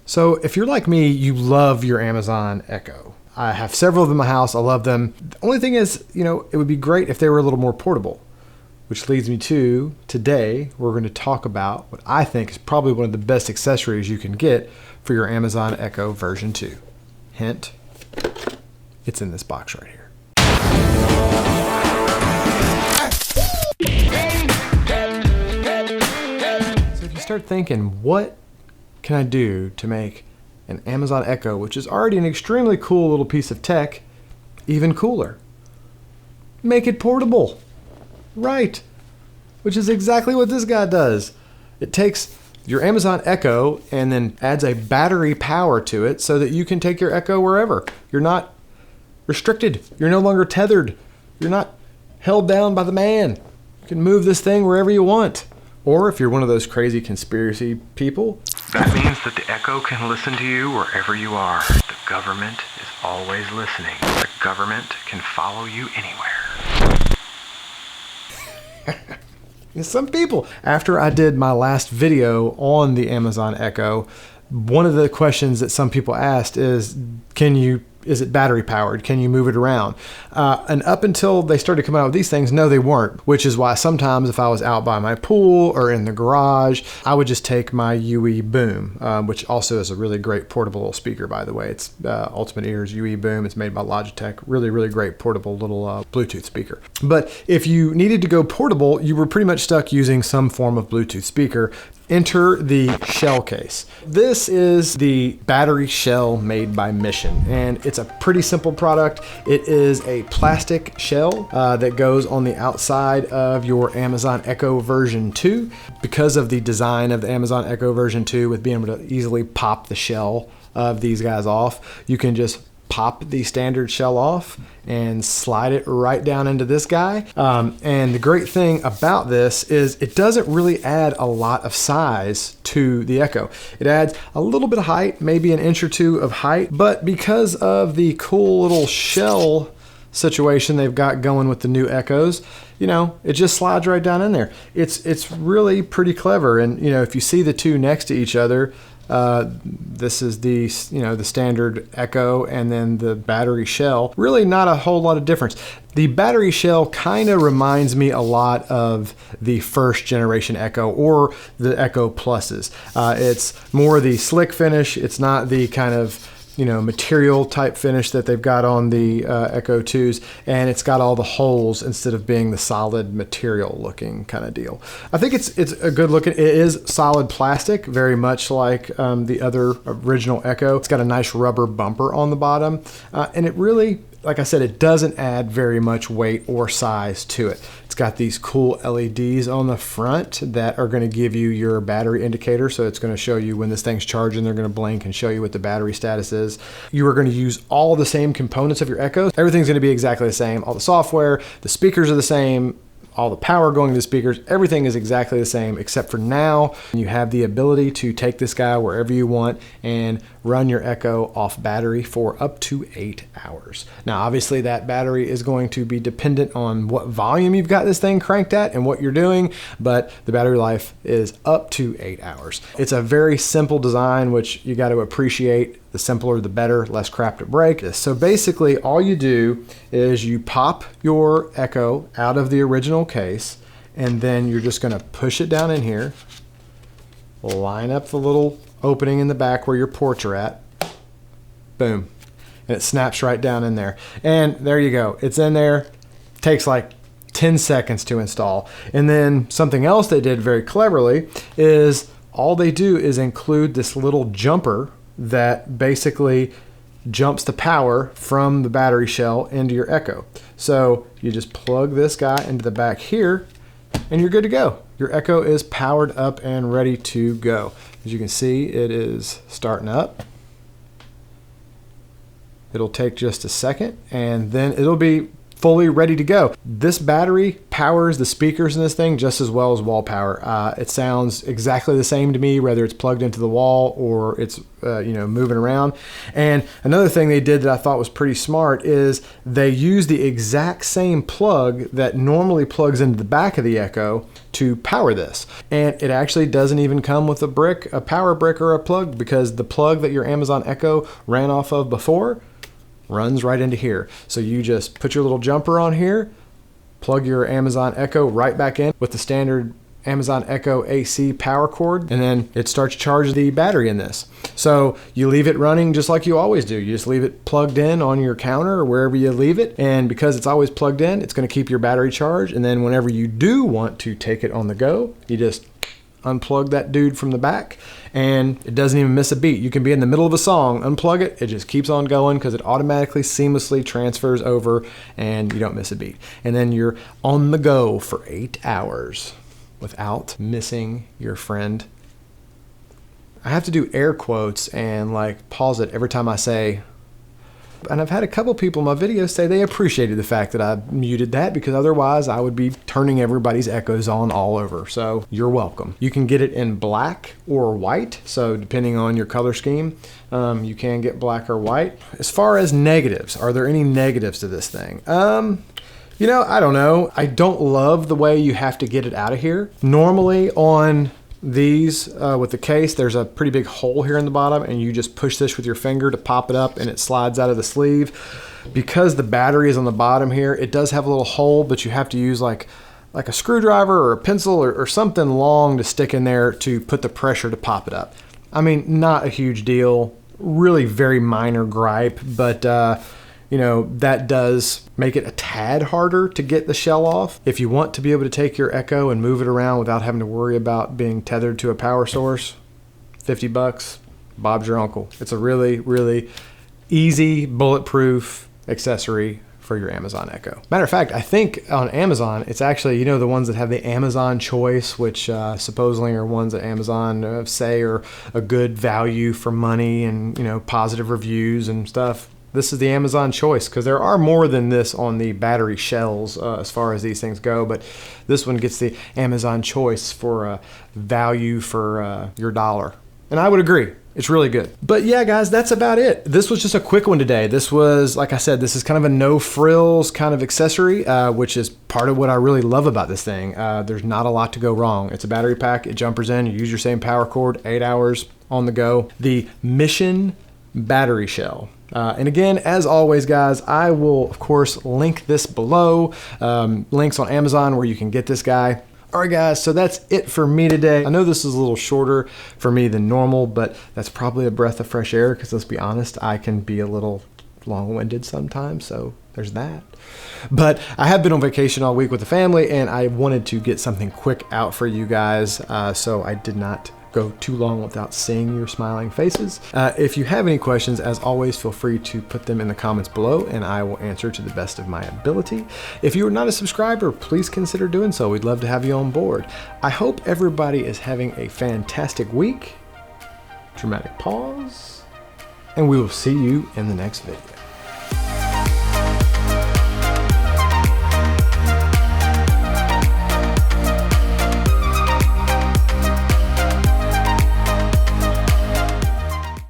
So if you're like me, you love your Amazon Echo. I have several of them in my house. I love them. The only thing is, it would be great if they were a little more portable, which leads me to today, we're going to talk about what I think is probably one of the best accessories you can get for your Amazon Echo version 2. Hint, it's in this box right here. So if you start thinking, what can I do to make an Amazon Echo, which is already an extremely cool little piece of tech, even cooler? Make it portable. Right. Which is exactly what this guy does. It takes your Amazon Echo and then adds a battery power to it so that you can take your Echo wherever. You're not restricted. You're no longer tethered. You're not held down by the man. You can move this thing wherever you want. Or if you're one of those crazy conspiracy people, that means that the Echo can listen to you wherever you are. The government is always listening. The government can follow you anywhere. Some people, after I did my last video on the Amazon Echo, one of the questions that some people asked is, is it battery powered? Can you move it around? And up until they started coming out with these things, no, they weren't, which is why sometimes if I was out by my pool or in the garage, I would just take my UE Boom, which also is a really great portable little speaker, by the way. It's Ultimate Ears UE Boom. It's made by Logitech. Really, really great portable little Bluetooth speaker. But if you needed to go portable, you were pretty much stuck using some form of Bluetooth speaker. Enter the shell case. This is the battery shell made by Mission, and it's a pretty simple product. It is a plastic shell that goes on the outside of your Amazon Echo version 2. Because of the design of the Amazon Echo version 2 with being able to easily pop the shell of these guys off, you can just pop the standard shell off and slide it right down into this guy. And the great thing about this is it doesn't really add a lot of size to the Echo. It adds a little bit of height, maybe an inch or two of height, but because of the cool little shell situation they've got going with the new Echoes, it just slides right down in there. It's really pretty clever. And if you see the two next to each other, this is the standard Echo and then the battery shell. Really not a whole lot of difference. The battery shell kind of reminds me a lot of the first generation Echo or the Echo Pluses. It's more the slick finish. It's not the kind of material type finish that they've got on the Echo 2s, and it's got all the holes instead of being the solid material looking kind of deal. I think it's a good looking. It is solid plastic, very much like the other original Echo. It's got a nice rubber bumper on the bottom, and it really, like I said, it doesn't add very much weight or size to it. It's got these cool LEDs on the front that are going to give you your battery indicator. So it's going to show you when this thing's charging. They're going to blink and show you what the battery status is. You are going to use all the same components of your Echo. Everything's going to be exactly the same. All the software, the speakers are the same. All the power going to the speakers, everything is exactly the same, except for now you have the ability to take this guy wherever you want and run your Echo off battery for up to 8 hours. Now, obviously that battery is going to be dependent on what volume you've got this thing cranked at and what you're doing, but the battery life is up to 8 hours. It's a very simple design, which you got to appreciate. The simpler, the better, less crap to break. So basically all you do is you pop your Echo out of the original case, and then you're just gonna push it down in here, line up the little opening in the back where your ports are at, boom, and it snaps right down in there. And there you go, it's in there. Takes like 10 seconds to install. And then something else they did very cleverly is all they do is include this little jumper that basically jumps the power from the battery shell into your Echo. So you just plug this guy into the back here and you're good to go. Your Echo is powered up and ready to go. As you can see, it is starting up. It'll take just a second and then it'll be fully ready to go. This battery powers the speakers in this thing just as well as wall power. It sounds exactly the same to me, whether it's plugged into the wall or it's moving around. And another thing they did that I thought was pretty smart is they use the exact same plug that normally plugs into the back of the Echo to power this. And it actually doesn't even come with a power brick or a plug, because the plug that your Amazon Echo ran off of before runs right into here. So you just put your little jumper on here, plug your Amazon Echo right back in with the standard Amazon Echo AC power cord, and then it starts charging the battery in this. So you leave it running just like you always do. You just leave it plugged in on your counter or wherever you leave it, and because it's always plugged in, it's going to keep your battery charged. And then whenever you do want to take it on the go, you just unplug that dude from the back, and it doesn't even miss a beat. You can be in the middle of a song, unplug it, it just keeps on going because it automatically seamlessly transfers over and you don't miss a beat. And then you're on the go for 8 hours without missing your friend. I have to do air quotes and like pause it every time I say, and I've had a couple people in my videos say they appreciated the fact that I muted that, because otherwise I would be turning everybody's Echoes on all over. So you're welcome. You can get it in black or white. So depending on your color scheme, you can get black or white. As far as negatives, are there any negatives to this thing? I don't know. I don't love the way you have to get it out of here. Normally on these with the case, there's a pretty big hole here in the bottom, and you just push this with your finger to pop it up and it slides out of the sleeve. Because the battery is on the bottom here, it does have a little hole, but you have to use like a screwdriver or a pencil or something long to stick in there to put the pressure to pop it up. I mean, not a huge deal, really very minor gripe, but that does make it a tad harder to get the shell off. If you want to be able to take your Echo and move it around without having to worry about being tethered to a power source, $50, Bob's your uncle. It's a really, really easy, bulletproof accessory for your Amazon Echo. Matter of fact, I think on Amazon, it's actually, the ones that have the Amazon Choice, which supposedly are ones that Amazon say are a good value for money and, positive reviews and stuff. This is the Amazon Choice, because there are more than this on the battery shells as far as these things go, but this one gets the Amazon Choice for value for your dollar. And I would agree. It's really good. But yeah, guys, that's about it. This was just a quick one today. This was, like I said, this is kind of a no frills kind of accessory, which is part of what I really love about this thing. There's not a lot to go wrong. It's a battery pack. It jumpers in. You use your same power cord, 8 hours on the go. The Mission battery shell. And again, as always, guys, I will, of course, link this below. Links on Amazon where you can get this guy. All right, guys, so that's it for me today. I know this is a little shorter for me than normal, but that's probably a breath of fresh air, because let's be honest, I can be a little long-winded sometimes, so there's that. But I have been on vacation all week with the family, and I wanted to get something quick out for you guys, so I did not go too long without seeing your smiling faces. If you have any questions, as always, feel free to put them in the comments below and I will answer to the best of my ability. If you are not a subscriber, please consider doing so. We'd love to have you on board. I hope everybody is having a fantastic week. Dramatic pause. And we will see you in the next video.